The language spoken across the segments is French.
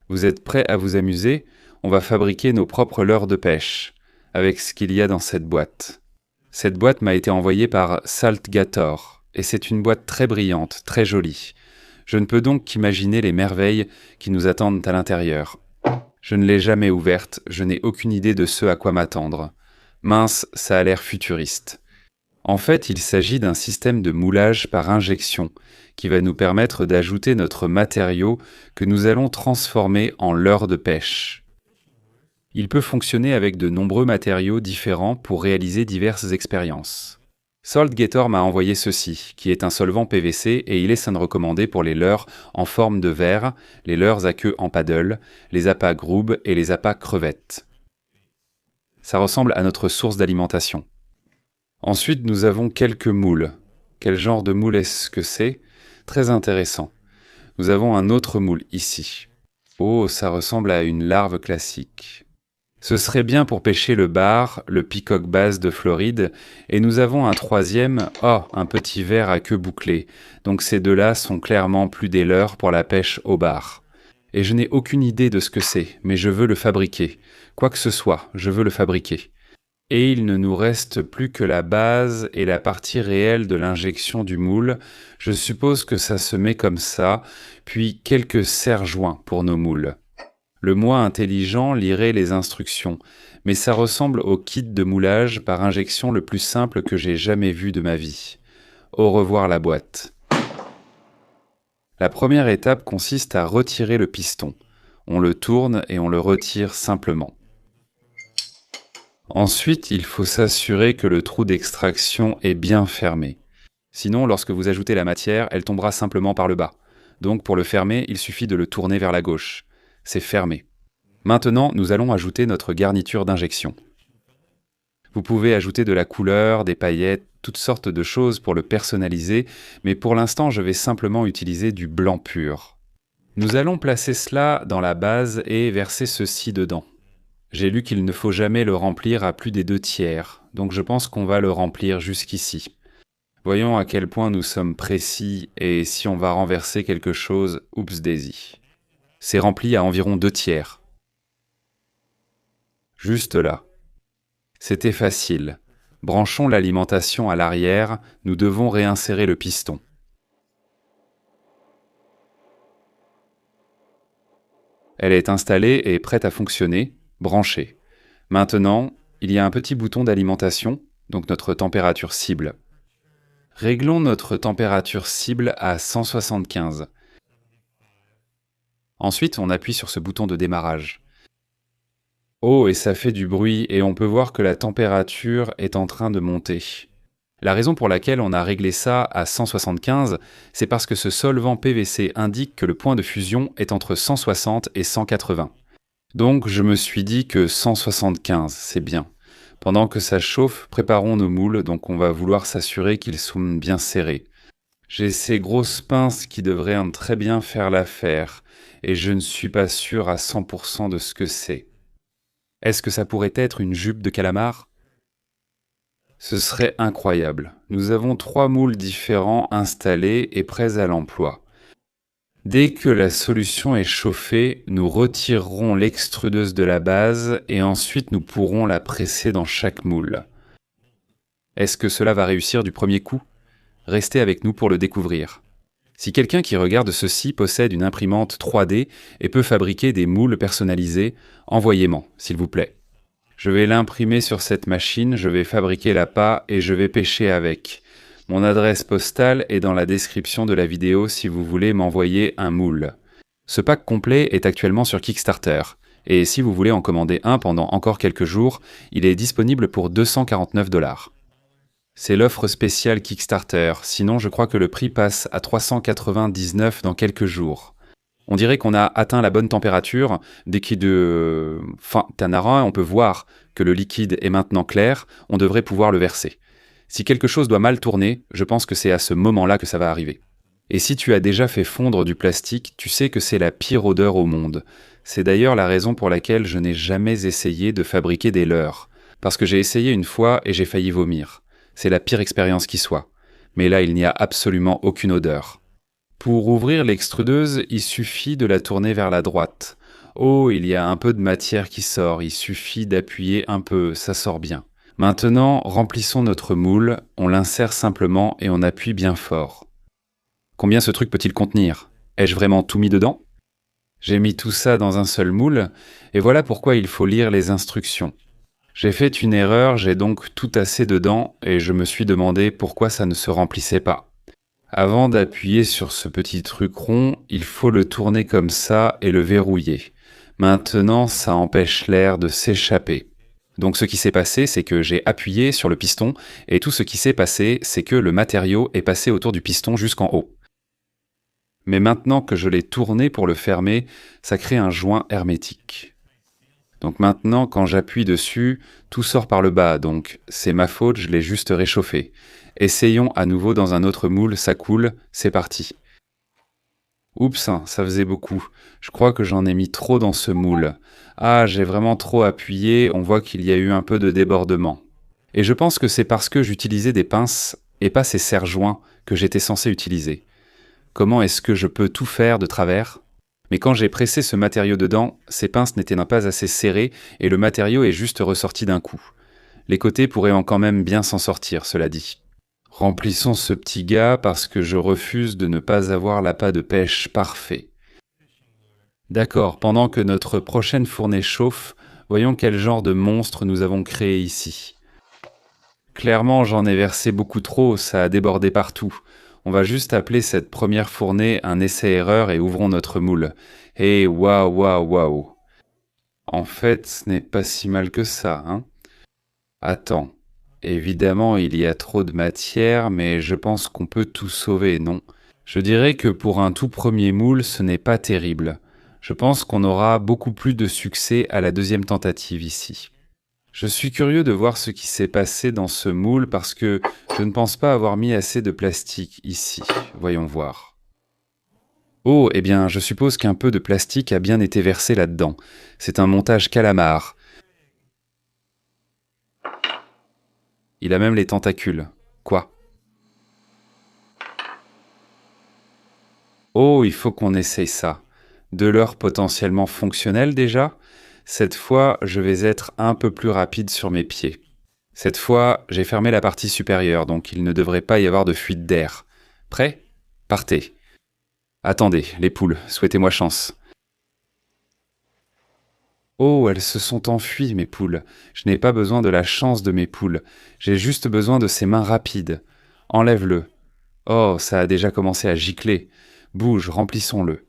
Vous êtes prêts à vous amuser? On va fabriquer nos propres leurres de pêche, avec ce qu'il y a dans cette boîte. Cette boîte m'a été envoyée par Saltgator, et c'est une boîte très brillante, très jolie. Je ne peux donc qu'imaginer les merveilles qui nous attendent à l'intérieur. Je ne l'ai jamais ouverte, je n'ai aucune idée de ce à quoi m'attendre. Mince, ça a l'air futuriste. En fait, il s'agit d'un système de moulage par injection qui va nous permettre d'ajouter notre matériau que nous allons transformer en leurre de pêche. Il peut fonctionner avec de nombreux matériaux différents pour réaliser diverses expériences. Saltgator m'a envoyé ceci, qui est un solvant PVC et il est scène recommandé pour les leurres en forme de verre, les leurres à queue en paddle, les appâts grube et les appâts crevettes. Ça ressemble à notre source d'alimentation. Ensuite, nous avons quelques moules. Quel genre de moule est-ce que c'est? Très intéressant. Nous avons un autre moule ici. Oh, ça ressemble à une larve classique. Ce serait bien pour pêcher le bar, le peacock bass de Floride, et nous avons un troisième, un petit ver à queue bouclée. Donc ces deux-là sont clairement plus des leurres pour la pêche au bar. Et je n'ai aucune idée de ce que c'est, mais je veux le fabriquer. Quoi que ce soit, je veux le fabriquer. Et il ne nous reste plus que la base et la partie réelle de l'injection du moule. Je suppose que ça se met comme ça, puis quelques serre-joints pour nos moules. Le moi intelligent lirait les instructions, mais ça ressemble au kit de moulage par injection le plus simple que j'ai jamais vu de ma vie. Au revoir la boîte. La première étape consiste à retirer le piston. On le tourne et on le retire simplement. Ensuite, il faut s'assurer que le trou d'extraction est bien fermé. Sinon, lorsque vous ajoutez la matière, elle tombera simplement par le bas. Donc pour le fermer, il suffit de le tourner vers la gauche. C'est fermé. Maintenant, nous allons ajouter notre garniture d'injection. Vous pouvez ajouter de la couleur, des paillettes, toutes sortes de choses pour le personnaliser, mais pour l'instant, je vais simplement utiliser du blanc pur. Nous allons placer cela dans la base et verser ceci dedans. J'ai lu qu'il ne faut jamais le remplir à plus des 2/3, donc je pense qu'on va le remplir jusqu'ici. Voyons à quel point nous sommes précis et si on va renverser quelque chose, oups daisy. C'est rempli à environ 2/3. Juste là. C'était facile. Branchons l'alimentation à l'arrière, nous devons réinsérer le piston. Elle est installée et prête à fonctionner, branchée. Maintenant, il y a un petit bouton d'alimentation, donc notre température cible. Réglons notre température cible à 175. Ensuite, on appuie sur ce bouton de démarrage. Oh, et ça fait du bruit et on peut voir que la température est en train de monter. La raison pour laquelle on a réglé ça à 175, c'est parce que ce solvant PVC indique que le point de fusion est entre 160 et 180. Donc je me suis dit que 175, c'est bien. Pendant que ça chauffe, préparons nos moules, donc on va vouloir s'assurer qu'ils sont bien serrés. J'ai ces grosses pinces qui devraient très bien faire l'affaire, et je ne suis pas sûr à 100% de ce que c'est. Est-ce que ça pourrait être une jupe de calamar? Ce serait incroyable. Nous avons 3 moules différents installés et prêts à l'emploi. Dès que la solution est chauffée, nous retirerons l'extrudeuse de la base et ensuite nous pourrons la presser dans chaque moule. Est-ce que cela va réussir du premier coup? Restez avec nous pour le découvrir. Si quelqu'un qui regarde ceci possède une imprimante 3D et peut fabriquer des moules personnalisés, envoyez-moi, s'il vous plaît. Je vais l'imprimer sur cette machine, je vais fabriquer l'appât et je vais pêcher avec. Mon adresse postale est dans la description de la vidéo si vous voulez m'envoyer un moule. Ce pack complet est actuellement sur Kickstarter, et si vous voulez en commander un pendant encore quelques jours, il est disponible pour 249 $. C'est l'offre spéciale Kickstarter, sinon je crois que le prix passe à 399 dans quelques jours. On dirait qu'on a atteint la bonne température, dès qu'il Tanara, on peut voir que le liquide est maintenant clair, on devrait pouvoir le verser. Si quelque chose doit mal tourner, je pense que c'est à ce moment-là que ça va arriver. Et si tu as déjà fait fondre du plastique, tu sais que c'est la pire odeur au monde. C'est d'ailleurs la raison pour laquelle je n'ai jamais essayé de fabriquer des leurres. Parce que j'ai essayé une fois et j'ai failli vomir. C'est la pire expérience qui soit. Mais là, il n'y a absolument aucune odeur. Pour ouvrir l'extrudeuse, il suffit de la tourner vers la droite. Oh, il y a un peu de matière qui sort, il suffit d'appuyer un peu, ça sort bien. Maintenant, remplissons notre moule, on l'insère simplement et on appuie bien fort. Combien ce truc peut-il contenir? Ai-je vraiment tout mis dedans? J'ai mis tout ça dans un seul moule, et voilà pourquoi il faut lire les instructions. J'ai fait une erreur, j'ai donc tout tassé dedans, et je me suis demandé pourquoi ça ne se remplissait pas. Avant d'appuyer sur ce petit truc rond, il faut le tourner comme ça et le verrouiller. Maintenant, ça empêche l'air de s'échapper. Donc ce qui s'est passé, c'est que j'ai appuyé sur le piston, et tout ce qui s'est passé, c'est que le matériau est passé autour du piston jusqu'en haut. Mais maintenant que je l'ai tourné pour le fermer, ça crée un joint hermétique. Donc maintenant, quand j'appuie dessus, tout sort par le bas, donc c'est ma faute, je l'ai juste réchauffé. Essayons à nouveau dans un autre moule, ça coule, c'est parti. Oups, ça faisait beaucoup. Je crois que j'en ai mis trop dans ce moule. Ah, j'ai vraiment trop appuyé, on voit qu'il y a eu un peu de débordement. Et je pense que c'est parce que j'utilisais des pinces et pas ces serre-joints que j'étais censé utiliser. Comment est-ce que je peux tout faire de travers? Mais quand j'ai pressé ce matériau dedans, ces pinces n'étaient pas assez serrées et le matériau est juste ressorti d'un coup. Les côtés pourraient quand même bien s'en sortir, cela dit. Remplissons ce petit gars parce que je refuse de ne pas avoir l'appât de pêche parfait. D'accord, pendant que notre prochaine fournée chauffe, voyons quel genre de monstre nous avons créé ici. Clairement, j'en ai versé beaucoup trop, ça a débordé partout. On va juste appeler cette première fournée un essai-erreur et ouvrons notre moule. Et waouh, waouh, waouh. En fait, ce n'est pas si mal que ça, hein? Attends. Évidemment, il y a trop de matière, mais je pense qu'on peut tout sauver, non? Je dirais que pour un tout premier moule, ce n'est pas terrible. Je pense qu'on aura beaucoup plus de succès à la deuxième tentative ici. Je suis curieux de voir ce qui s'est passé dans ce moule parce que je ne pense pas avoir mis assez de plastique ici. Voyons voir. Oh, eh bien, je suppose qu'un peu de plastique a bien été versé là-dedans. C'est un montage calamar. Il a même les tentacules. Quoi? Oh, il faut qu'on essaye ça. De l'heure potentiellement fonctionnelle déjà? Cette fois, je vais être un peu plus rapide sur mes pieds. Cette fois, j'ai fermé la partie supérieure, donc il ne devrait pas y avoir de fuite d'air. Prêt? Partez. Attendez, les poules, souhaitez-moi chance. Oh, elles se sont enfuies, mes poules. Je n'ai pas besoin de la chance de mes poules. J'ai juste besoin de ces mains rapides. Enlève-le. Oh, ça a déjà commencé à gicler. Bouge, remplissons-le.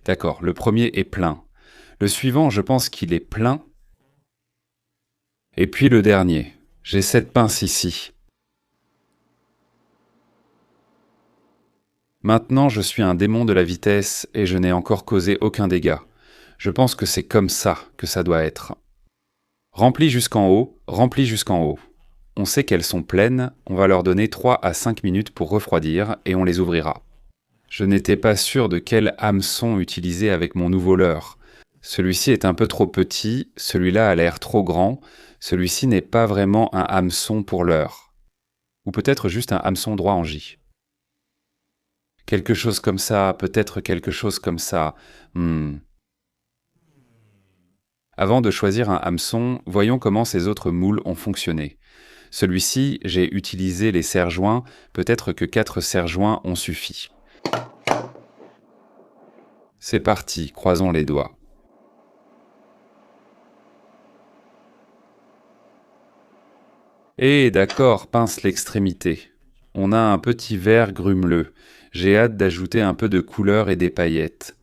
D'accord, le premier est plein. Le suivant, je pense qu'il est plein. Et puis le dernier. J'ai cette pince ici. Maintenant, je suis un démon de la vitesse et je n'ai encore causé aucun dégât. Je pense que c'est comme ça que ça doit être. Remplis jusqu'en haut, remplis jusqu'en haut. On sait qu'elles sont pleines, on va leur donner 3 à 5 minutes pour refroidir et on les ouvrira. Je n'étais pas sûr de quel hameçon utiliser avec mon nouveau leurre. Celui-ci est un peu trop petit, celui-là a l'air trop grand, celui-ci n'est pas vraiment un hameçon pour leurre. Ou peut-être juste un hameçon droit en J. Quelque chose comme ça, peut-être quelque chose comme ça. Avant de choisir un hameçon, voyons comment ces autres moules ont fonctionné. Celui-ci, j'ai utilisé les serre-joints, peut-être que 4 serre-joints ont suffi. C'est parti, croisons les doigts. D'accord, pince l'extrémité. On a un petit verre grumeleux. J'ai hâte d'ajouter un peu de couleur et des paillettes.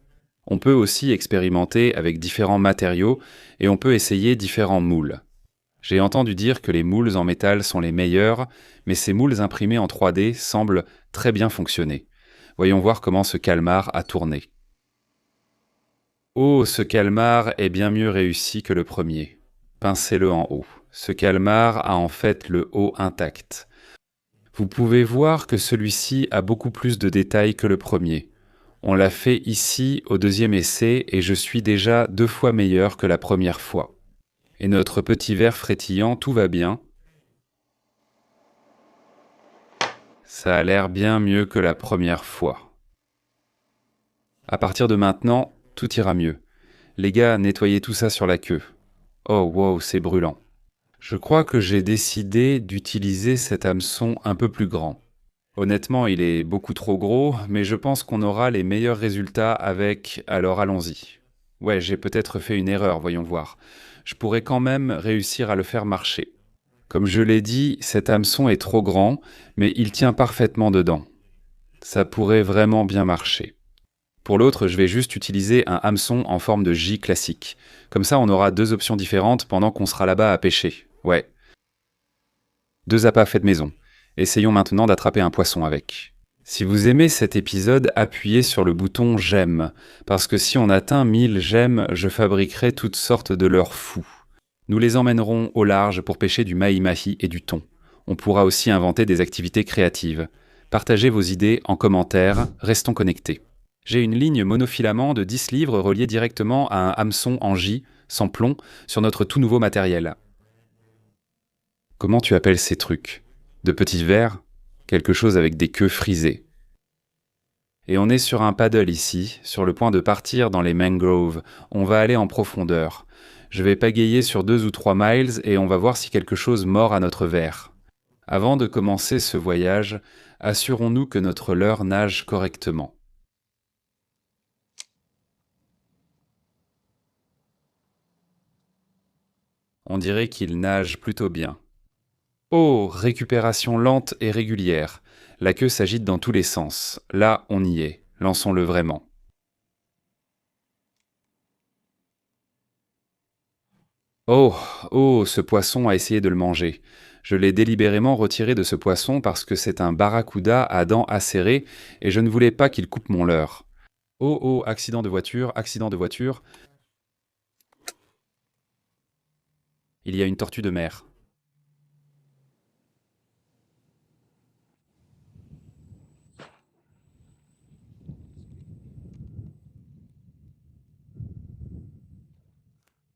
On peut aussi expérimenter avec différents matériaux et on peut essayer différents moules. J'ai entendu dire que les moules en métal sont les meilleurs, mais ces moules imprimés en 3D semblent très bien fonctionner. Voyons voir comment ce calmar a tourné. Oh, ce calmar est bien mieux réussi que le premier. Pincez-le en haut. Ce calmar a en fait le haut intact. Vous pouvez voir que celui-ci a beaucoup plus de détails que le premier. On l'a fait ici au deuxième essai et je suis déjà 2 fois meilleur que la première fois. Et notre petit verre frétillant, tout va bien. Ça a l'air bien mieux que la première fois. À partir de maintenant, tout ira mieux. Les gars, nettoyez tout ça sur la queue. Oh wow, c'est brûlant. Je crois que j'ai décidé d'utiliser cet hameçon un peu plus grand. Honnêtement, il est beaucoup trop gros, mais je pense qu'on aura les meilleurs résultats avec, alors allons-y. Ouais, j'ai peut-être fait une erreur, voyons voir. Je pourrais quand même réussir à le faire marcher. Comme je l'ai dit, cet hameçon est trop grand, mais il tient parfaitement dedans. Ça pourrait vraiment bien marcher. Pour l'autre, je vais juste utiliser un hameçon en forme de J classique. Comme ça, on aura deux options différentes pendant qu'on sera là-bas à pêcher. Ouais. Deux appâts faits maison. Essayons maintenant d'attraper un poisson avec. Si vous aimez cet épisode, appuyez sur le bouton j'aime, parce que si on atteint 1000 j'aime, je fabriquerai toutes sortes de leurres fous. Nous les emmènerons au large pour pêcher du mahi-mahi et du thon. On pourra aussi inventer des activités créatives. Partagez vos idées en commentaire, restons connectés. J'ai une ligne monofilament de 10 livres reliée directement à un hameçon en J, sans plomb, sur notre tout nouveau matériel. Comment tu appelles ces trucs? De petits vers? Quelque chose avec des queues frisées. Et on est sur un paddle ici, sur le point de partir dans les mangroves. On va aller en profondeur. Je vais pagayer sur 2 ou 3 miles et on va voir si quelque chose mord à notre verre. Avant de commencer ce voyage, assurons-nous que notre leurre nage correctement. On dirait qu'il nage plutôt bien. Oh, récupération lente et régulière. La queue s'agite dans tous les sens. Là, on y est. Lançons-le vraiment. Oh, oh, ce poisson a essayé de le manger. Je l'ai délibérément retiré de ce poisson parce que c'est un barracuda à dents acérées et je ne voulais pas qu'il coupe mon leurre. Oh, oh, accident de voiture, accident de voiture. Il y a une tortue de mer.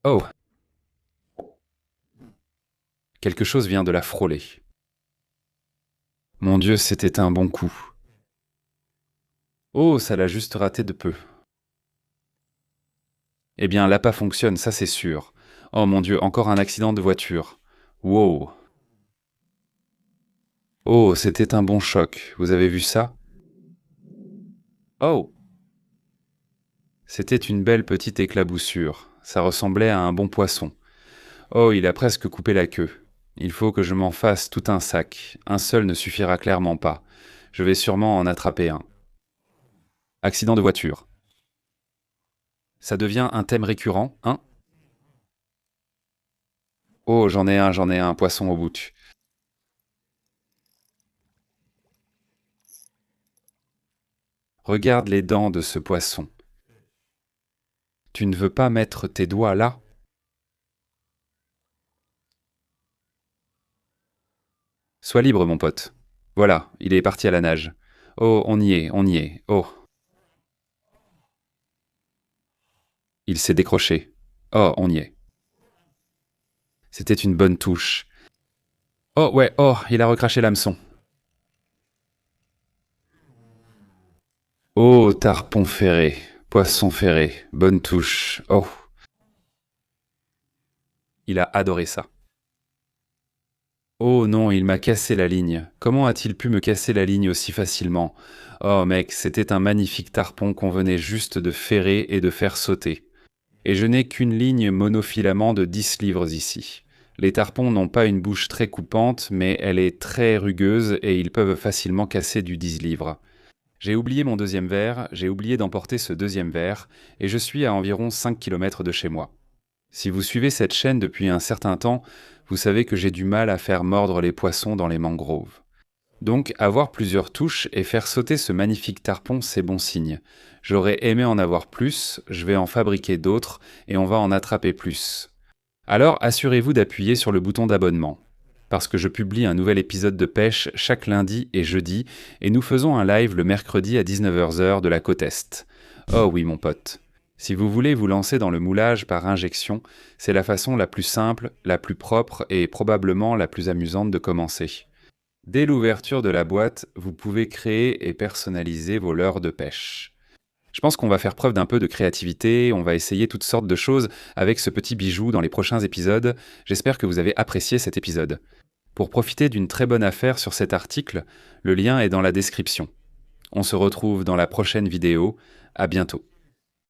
Oh, quelque chose vient de la frôler. Mon Dieu, c'était un bon coup. Oh, ça l'a juste raté de peu. Eh bien, l'appât fonctionne, ça c'est sûr. Oh mon Dieu, encore un accident de voiture. Wow. Oh, c'était un bon choc. Vous avez vu ça? Oh, c'était une belle petite éclaboussure. Ça ressemblait à un bon poisson. Oh, il a presque coupé la queue. Il faut que je m'en fasse tout un sac. Un seul ne suffira clairement pas. Je vais sûrement en attraper un. Accident de voiture. Ça devient un thème récurrent, hein? Oh, j'en ai un, poisson au bout. Regarde les dents de ce poisson. Tu ne veux pas mettre tes doigts là? Sois libre, mon pote. Voilà, il est parti à la nage. Oh, on y est, on y est. Oh, il s'est décroché. Oh, on y est. C'était une bonne touche. Oh, ouais, oh, il a recraché l'hameçon. Oh, tarpon ferré, poisson ferré, bonne touche. Oh, il a adoré ça. Oh non, il m'a cassé la ligne. Comment a-t-il pu me casser la ligne aussi facilement? Oh mec, c'était un magnifique tarpon qu'on venait juste de ferrer et de faire sauter. Et je n'ai qu'une ligne monofilament de 10 livres ici. Les tarpons n'ont pas une bouche très coupante, mais elle est très rugueuse et ils peuvent facilement casser du 10 livres. J'ai oublié mon deuxième verre, j'ai oublié d'emporter ce deuxième verre, et je suis à environ 5 kilomètres de chez moi. Si vous suivez cette chaîne depuis un certain temps, vous savez que j'ai du mal à faire mordre les poissons dans les mangroves. Donc, avoir plusieurs touches et faire sauter ce magnifique tarpon, c'est bon signe. J'aurais aimé en avoir plus, je vais en fabriquer d'autres, et on va en attraper plus. Alors, assurez-vous d'appuyer sur le bouton d'abonnement. Parce que je publie un nouvel épisode de pêche chaque lundi et jeudi, et nous faisons un live le mercredi à 19h de la côte Est. Oh oui mon pote. Si vous voulez vous lancer dans le moulage par injection, c'est la façon la plus simple, la plus propre et probablement la plus amusante de commencer. Dès l'ouverture de la boîte, vous pouvez créer et personnaliser vos leurres de pêche. Je pense qu'on va faire preuve d'un peu de créativité, on va essayer toutes sortes de choses avec ce petit bijou dans les prochains épisodes. J'espère que vous avez apprécié cet épisode. Pour profiter d'une très bonne affaire sur cet article, le lien est dans la description. On se retrouve dans la prochaine vidéo. À bientôt.